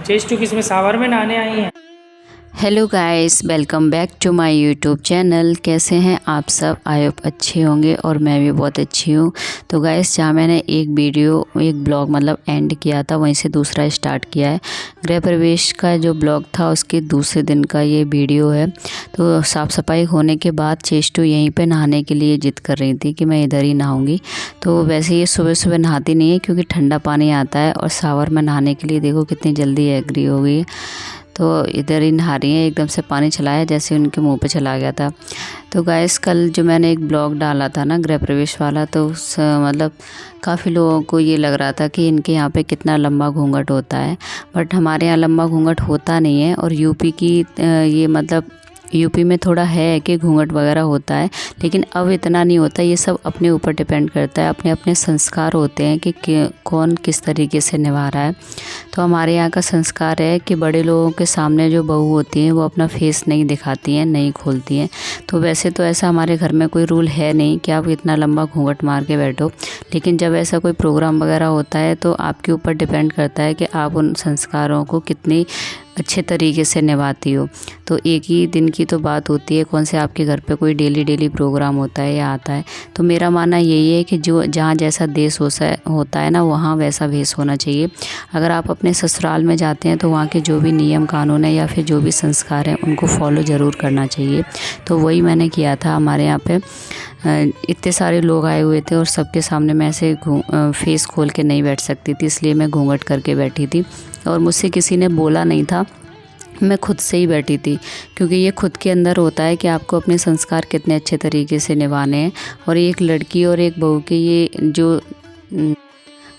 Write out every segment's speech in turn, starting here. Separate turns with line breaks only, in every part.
चेस्टू किसमें सावर में नहाने आई हैं।
Hello guys, welcome back to my YouTube channel. कैसे हैं आप सब? आई होप अच्छे होंगे और मैं भी बहुत अच्छी हूँ। तो गाइस, जहाँ मैंने एक ब्लॉग मतलब एंड किया था, वहीं से दूसरा स्टार्ट किया है। गृह प्रवेश का जो ब्लॉग था उसके दूसरे दिन का ये वीडियो है। तो साफ़ सफाई होने के बाद चेस्टू यहीं पे नहाने के लिए जिद कर रही थी कि मैं इधर ही नहाऊँगी। तो वैसे ये सुबह सुबह नहाती नहीं है क्योंकि ठंडा पानी आता है, और शावर में नहाने के लिए देखो कितनी जल्दी एग्री हो गई है। तो इधर ही नहा रही हैं, एकदम से पानी चलाया जैसे उनके मुंह पे चला गया था। तो गाइस, कल जो मैंने एक ब्लॉग डाला था ना गृह प्रवेश वाला, तो उस मतलब काफ़ी लोगों को ये लग रहा था कि इनके यहाँ पे कितना लंबा घूंघट होता है, बट हमारे यहाँ लंबा घूंघट होता नहीं है। और यूपी की ये मतलब यूपी में थोड़ा है कि घूंघट वगैरह होता है, लेकिन अब इतना नहीं होता। ये सब अपने ऊपर डिपेंड करता है, अपने अपने संस्कार होते हैं कि कौन किस तरीके से निभा रहा है। तो हमारे यहाँ का संस्कार है कि बड़े लोगों के सामने जो बहू होती हैं वो अपना फेस नहीं दिखाती हैं, नहीं खोलती हैं। तो वैसे तो ऐसा हमारे घर में कोई रूल है नहीं कि आप इतना लंबा घूंघट मार के बैठो, लेकिन जब ऐसा कोई प्रोग्राम वगैरह होता है तो आपके ऊपर डिपेंड करता है कि आप उन संस्कारों को कितनी अच्छे तरीके से निभाती हो। तो एक ही दिन की तो बात होती है, कौन से आपके घर पे कोई डेली प्रोग्राम होता है या आता है। तो मेरा मानना यही है कि जो जहाँ जैसा देश होता है ना, वहाँ वैसा भेष होना चाहिए। अगर आप अपने ससुराल में जाते हैं तो वहाँ के जो भी नियम कानून है या फिर जो भी संस्कार हैं उनको फॉलो ज़रूर करना चाहिए। तो वही मैंने किया था। हमारे यहाँ पे इतने सारे लोग आए हुए थे और सबके सामने मैं ऐसे फेस खोल के नहीं बैठ सकती थी, इसलिए मैं घूंघट करके बैठी थी। और मुझसे किसी ने बोला नहीं था, मैं खुद से ही बैठी थी, क्योंकि ये खुद के अंदर होता है कि आपको अपने संस्कार कितने अच्छे तरीके से निभाने हैं। और एक लड़की और एक बहू के ये जो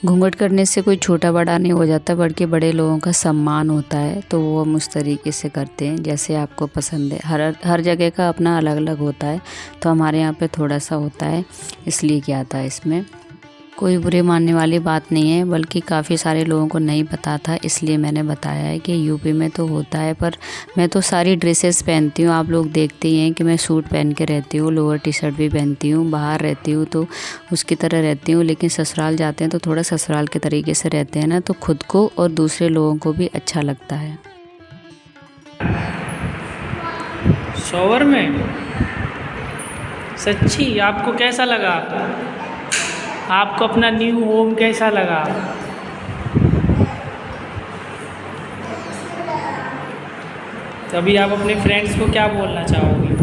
घूंघट करने से कोई छोटा बड़ा नहीं हो जाता, बल्कि बड़े लोगों का सम्मान होता है। तो वो हम उस तरीके से करते हैं जैसे आपको पसंद है। हर जगह का अपना अलग अलग होता है, तो हमारे यहाँ पे थोड़ा सा होता है, इसलिए किया था। इसमें कोई बुरे मानने वाली बात नहीं है, बल्कि काफ़ी सारे लोगों को नहीं पता था, इसलिए मैंने बताया है कि यूपी में तो होता है। पर मैं तो सारी ड्रेसेस पहनती हूँ, आप लोग देखते ही हैं कि मैं सूट पहन के रहती हूँ, लोअर टी शर्ट भी पहनती हूँ। बाहर रहती हूँ तो उसकी तरह रहती हूँ, लेकिन ससुराल जाते हैं तो थोड़ा ससुराल के तरीके से रहते हैं ना, तो खुद को और दूसरे लोगों को भी अच्छा लगता है।
शॉवर में सच्ची आपको कैसा लगा? आपको अपना न्यू होम कैसा लगा? तभी आप अपने फ्रेंड्स को क्या बोलना चाहोगी?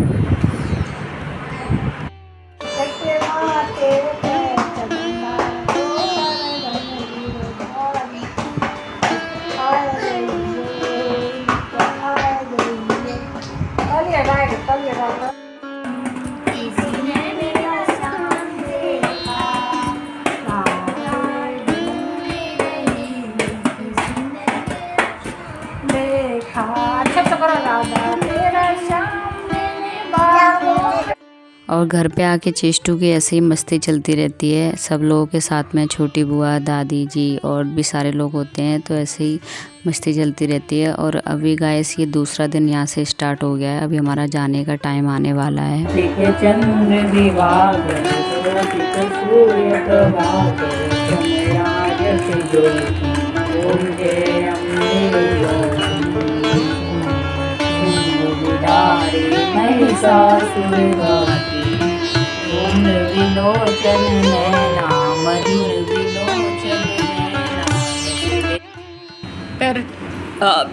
और घर पे आके चेस्टू की ऐसे ही मस्ती चलती रहती है सब लोगों के साथ में। छोटी बुआ, दादी जी और भी सारे लोग होते हैं, तो ऐसे ही मस्ती चलती रहती है। और अभी गाइस, ये दूसरा दिन यहाँ से स्टार्ट हो गया है। अभी हमारा जाने का टाइम आने वाला है।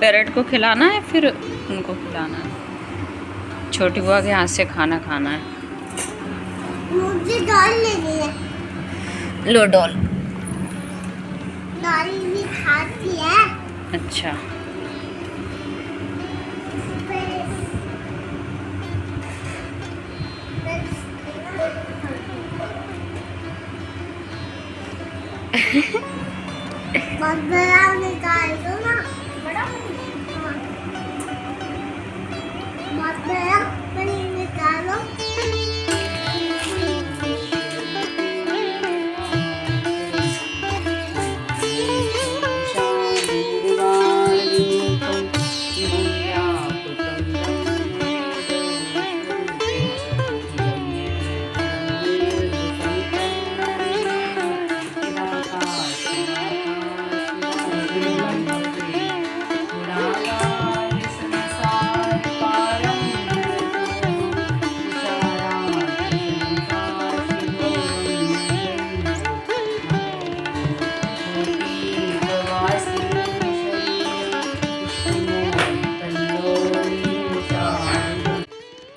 पैरट को खिलाना है, फिर उनको खिलाना है। छोटी बुआ के हाथ से खाना खाना है।
मुझे डॉल लेनी है।
लो डॉल।
डॉल भी खाती है।
अच्छा,
बड़ा निकाल दो ना। बड़ा बड़ा निकालो।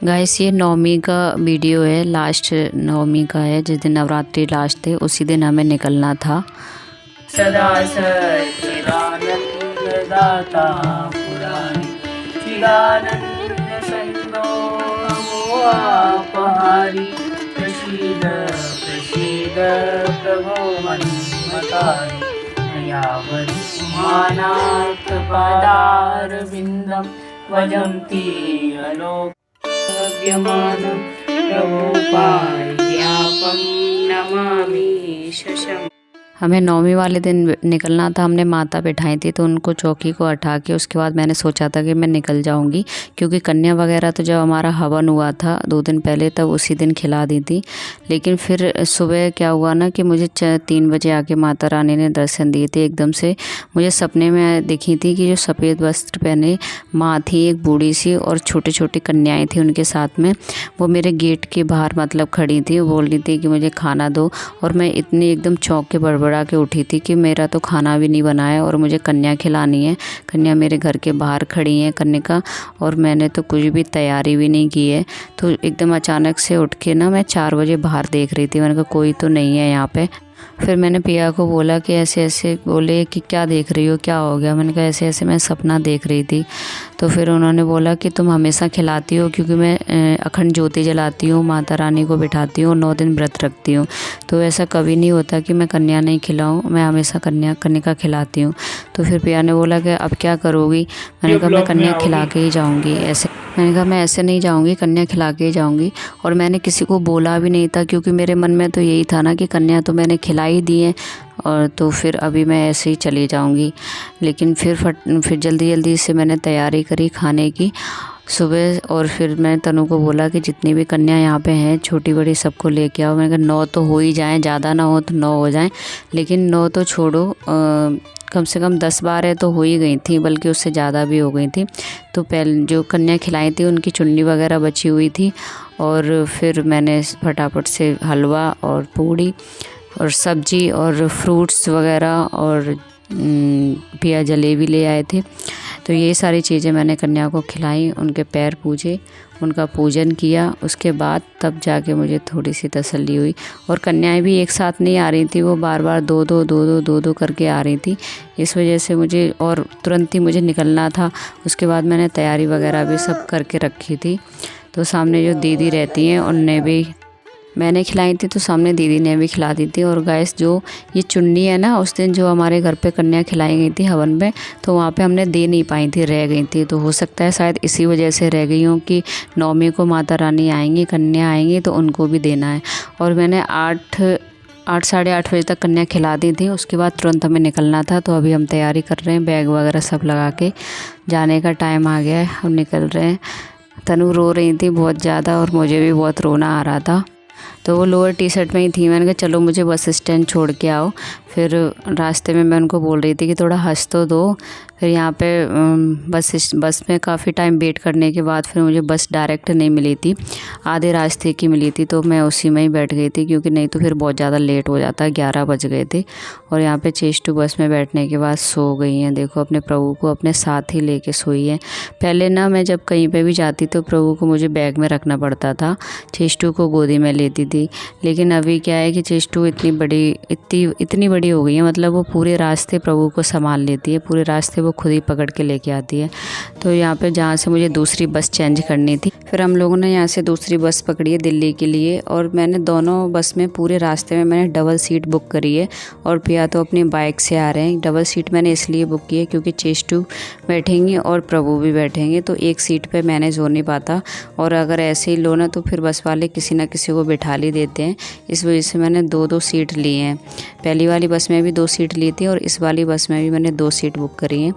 गाइस ये नवमी का वीडियो है, लास्ट नवमी का है, जिस दिन नवरात्रि लास्ट थे उसी दिन हमें निकलना था।
सदा सच्चिदानंद दाता पुरारी चिदानंद संतो नमो आपहारी प्रसीद प्रसीद प्रभो मन्मतारी नयावरि उमानाथ पादारविन्दं वजन्ति अलोक्यमानं प्रभुपाद्यापं नमामि शशम्।
हमें नौमी वाले दिन निकलना था। हमने माता बिठाई थी तो उनको चौकी को हटा के उसके बाद मैंने सोचा था कि मैं निकल जाऊंगी, क्योंकि कन्या वगैरह तो जब हमारा हवन हुआ था 2 दिन पहले तब उसी दिन खिला दी थी। लेकिन फिर सुबह क्या हुआ ना कि मुझे 3 बजे आके माता रानी ने दर्शन दिए थे। एकदम से मुझे सपने में दिखी थी कि जो सफ़ेद वस्त्र पहने माँ थी, एक बूढ़ी सी, और छोटी छोटी कन्याएँ थी उनके साथ में। वो मेरे गेट के बाहर मतलब खड़ी थी, वो बोल रही थी कि मुझे खाना दो। और मैं इतनी एकदम चौंक के बड़ा के उठी थी कि मेरा तो खाना भी नहीं बना है और मुझे कन्या खिलानी है। कन्या मेरे घर के बाहर खड़ी है कन्या, और मैंने तो कुछ भी तैयारी भी नहीं की है। तो एकदम अचानक से उठ के ना मैं 4 बजे बाहर देख रही थी। मैंने कहा कोई तो नहीं है यहाँ पे। फिर मैंने पिया को बोला कि ऐसे ऐसे, बोले कि क्या देख रही हो, क्या हो गया। मैंने कहा ऐसे ऐसे मैं सपना देख रही थी। तो फिर उन्होंने बोला कि तुम हमेशा खिलाती हो, क्योंकि मैं अखंड ज्योति जलाती हूँ, माता रानी को बिठाती हूँ, 9 दिन व्रत रखती हूँ। तो ऐसा कभी नहीं होता कि मैं कन्या नहीं खिलाऊँ, मैं हमेशा कन्या खिलाती हूँ। तो फिर पिया ने बोला कि अब क्या करोगी। मैंने कहा मैं कन्या खिला के ही जाऊँगी। ऐसे मैंने कहा मैं ऐसे नहीं जाऊँगी, कन्या खिला के ही जाऊँगी। और मैंने किसी को बोला भी नहीं था, क्योंकि मेरे मन में तो यही था ना कि कन्या तो मैंने खिला ही दी है, और तो फिर अभी मैं ऐसे ही चली जाऊँगी। लेकिन फिर जल्दी से मैंने तैयारी करी खाने की सुबह। और फिर मैंने तनु को बोला कि जितनी भी कन्या यहाँ पे हैं, छोटी बड़ी, सबको लेके आओ। मैंने कहा 9 तो हो ही जाएँ, ज़्यादा ना हो तो 9 हो जाएँ, लेकिन 9 तो छोड़ो, कम से कम 10-12 तो हो ही गई थी, बल्कि उससे ज़्यादा भी हो गई थी। तो पहले जो कन्या खिलाई थी उनकी चुन्नी वगैरह बची हुई थी। और फिर मैंने फटाफट से हलवा और पूड़ी और सब्जी और फ्रूट्स वगैरह और पिया जलेबी ले आए थे। तो ये सारी चीज़ें मैंने कन्या को खिलाई, उनके पैर पूजे, उनका पूजन किया। उसके बाद तब जाके मुझे थोड़ी सी तसल्ली हुई। और कन्याएं भी एक साथ नहीं आ रही थी, वो बार बार दो करके आ रही थी। इस वजह से मुझे, और तुरंत ही मुझे निकलना था। उसके बाद मैंने तैयारी वगैरह भी सब करके रखी थी। तो सामने जो दीदी रहती हैं उनने भी, मैंने खिलाई थी तो सामने दीदी ने भी खिला दी थी। और गैस जो ये चुन्नी है ना, उस दिन जो हमारे घर पे कन्या खिलाई गई थी हवन में, तो वहाँ पे हमने दे नहीं पाई थी, रह गई थी। तो हो सकता है शायद इसी वजह से रह गई हूँ कि नौमी को माता रानी आएंगी, कन्या आएंगी, तो उनको भी देना है। और मैंने 8 साढ़े 8 बजे तक कन्या खिला दी थी। उसके बाद तुरंत हमें निकलना था। तो अभी हम तैयारी कर रहे हैं, बैग वगैरह सब लगा के जाने का टाइम आ गया है, हम निकल रहे हैं। तनु रो रही थी बहुत ज़्यादा और मुझे भी बहुत रोना आ रहा था। तो वो लोअर टी-शर्ट में ही थी। मैंने कहा चलो मुझे बस स्टैंड छोड़ के आओ। फिर रास्ते में मैं उनको बोल रही थी कि थोड़ा हंस तो दो। फिर यहाँ पे बस में काफ़ी टाइम वेट करने के बाद फिर मुझे बस डायरेक्ट नहीं मिली थी, आधे रास्ते की मिली थी। तो मैं उसी में ही बैठ गई थी, क्योंकि नहीं तो फिर बहुत ज़्यादा लेट हो जाता, 11 बज गए थे। और यहाँ पे चेष्टू बस में बैठने के बाद सो गई हैं। देखो अपने प्रभु को अपने साथ ही लेके सोई है। पहले ना मैं जब कहीं पे भी जाती तो प्रभु को मुझे बैग में रखना पड़ता था, चेष्टू को गोदी में लेती थी। लेकिन अभी क्या है कि चेष्टू इतनी बड़ी हो गई है, मतलब वो पूरे रास्ते प्रभु को संभाल लेती है, पूरे रास्ते वो खुद ही पकड़ के लेके आती है। तो यहाँ पे जहाँ से मुझे दूसरी बस चेंज करनी थी, फिर हम लोगों ने यहाँ से दूसरी बस पकड़ी है दिल्ली के लिए। और मैंने दोनों बस में पूरे रास्ते में मैंने डबल सीट बुक करी है। और पिया तो अपनी बाइक से आ रहे हैं। डबल सीट मैंने इसलिए बुक की है क्योंकि चेष्टू बैठेंगी और प्रभु भी बैठेंगे, तो एक सीट पे मैनेज हो नहीं पाता। और अगर ऐसे ही लो ना तो फिर बस वाले किसी ना किसी को बिठा ही देते हैं। इस वजह से मैंने 2 सीट ली हैं। पहली वाली बस में भी 2 सीट ली थी और इस वाली बस में भी मैंने 2 सीट बुक करी हैं।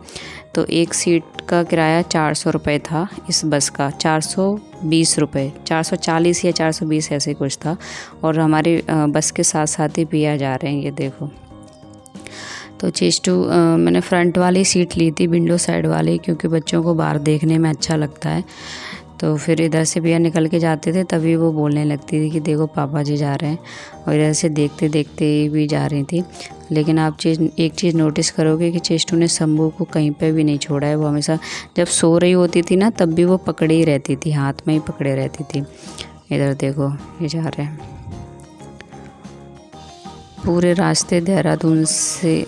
तो एक सीट का किराया 400 रुपये था, इस बस का 420 रुपये, 440 या 420 ऐसे कुछ था। और हमारे बस के साथ साथ ही पिया जा रहे हैं, ये देखो। तो चेष्टू मैंने फ्रंट वाली सीट ली थी, विंडो साइड वाली, क्योंकि बच्चों को बाहर देखने में अच्छा लगता है। तो फिर इधर से भैया निकल के जाते थे, तभी वो बोलने लगती थी कि देखो पापा जी जा रहे हैं, और इधर से देखते देखते भी जा रही थी। लेकिन आप एक चीज़ नोटिस करोगे कि चेस्टू ने शंभू को कहीं पे भी नहीं छोड़ा है। वो हमेशा जब सो रही होती थी ना, तब भी वो पकड़े ही रहती थी, हाथ में ही पकड़े रहती थी। इधर देखो ये जा रहे हैं। पूरे रास्ते देहरादून से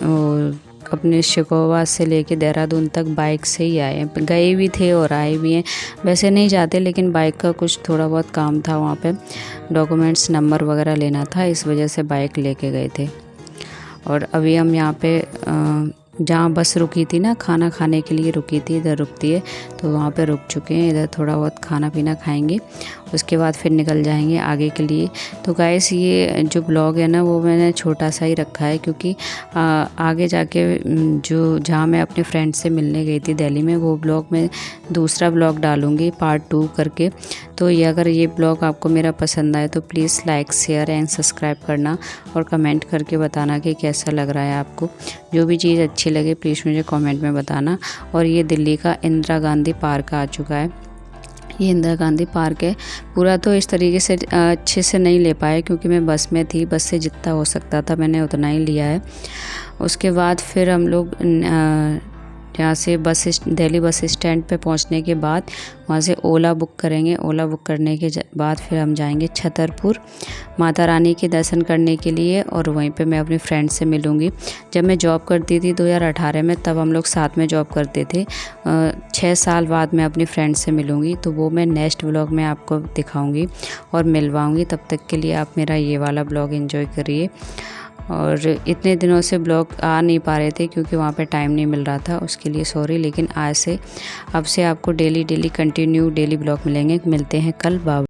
अपने शिकोवा से लेके देहरादून तक बाइक से ही आए, गए भी थे और आए भी हैं। वैसे नहीं जाते, लेकिन बाइक का कुछ थोड़ा बहुत काम था, वहाँ पे डॉक्यूमेंट्स नंबर वगैरह लेना था, इस वजह से बाइक लेके गए थे। और अभी हम यहाँ पे जहाँ बस रुकी थी ना, खाना खाने के लिए रुकी थी, इधर रुकती है, तो वहाँ पे रुक चुके हैं। इधर थोड़ा बहुत खाना पीना खाएंगे, उसके बाद फिर निकल जाएंगे आगे के लिए। तो गाइस ये जो ब्लॉग है ना, वो मैंने छोटा सा ही रखा है, क्योंकि आगे जाके जो जहाँ मैं अपने फ्रेंड से मिलने गई थी दिल्ली में, वो ब्लॉग मैं दूसरा ब्लॉग डालूँगी पार्ट 2 करके। तो ये अगर ये ब्लॉग आपको मेरा पसंद आए तो please like share and subscribe करना, और कमेंट करके बताना कि कैसा लग रहा है आपको। जो भी चीज़ अच्छी लगे प्लीज़ मुझे कमेंट में बताना। और ये दिल्ली का इंदिरा गांधी पार्क आ चुका है। ये इंदिरा गांधी पार्क है। पूरा तो इस तरीके से अच्छे से नहीं ले पाए, क्योंकि मैं बस में थी, बस से जितना हो सकता था मैंने उतना ही लिया है। उसके बाद फिर हम लोग यहाँ से दिल्ली बस स्टैंड पे पहुँचने के बाद वहाँ से ओला बुक करेंगे। ओला बुक करने के बाद फिर हम जाएंगे छतरपुर माता रानी के दर्शन करने के लिए, और वहीं पे मैं अपनी फ्रेंड से मिलूँगी। जब मैं जॉब करती थी 2018 में, तब हम लोग साथ में जॉब करते थे। 6 साल बाद मैं अपनी फ्रेंड से मिलूँगी, तो वो मैं नेक्स्ट ब्लॉग में आपको दिखाऊँगी और मिलवाऊँगी। तब तक के लिए आप मेरा ये वाला ब्लॉग एंजॉय करिए। और इतने दिनों से ब्लॉग आ नहीं पा रहे थे, क्योंकि वहाँ पे टाइम नहीं मिल रहा था, उसके लिए सॉरी। लेकिन आज से अब से आपको डेली कंटिन्यू डेली ब्लॉग मिलेंगे। मिलते हैं कल, बाय।